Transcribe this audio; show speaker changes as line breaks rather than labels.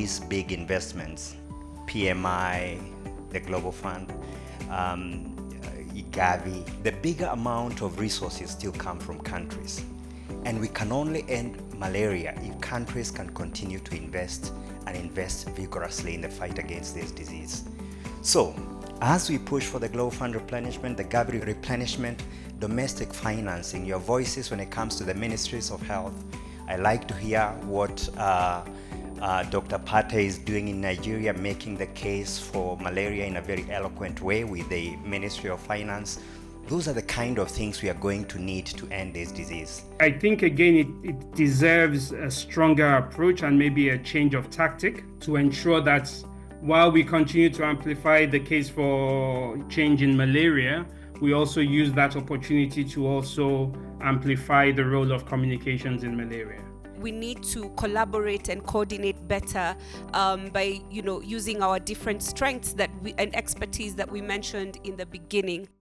these big investments, PMI, the Global Fund, Gavi, the bigger amount of resources still come from countries. And we can only end malaria if countries can continue to invest and invest vigorously in the fight against this disease. So, as we push for the Global Fund replenishment, the Gavi replenishment, domestic financing, your voices when it comes to the ministries of health, I like to hear what Dr. Pate is doing in Nigeria, making the case for malaria in a very eloquent way with the Ministry of Finance. Those are the kind of things we are going to need to end this disease.
I think, again, it deserves a stronger approach and maybe a change of tactic to ensure that while we continue to amplify the case for change in malaria, we also use that opportunity to also amplify the role of communications in malaria.
We need to collaborate and coordinate better by using our different strengths and expertise that we mentioned in the beginning.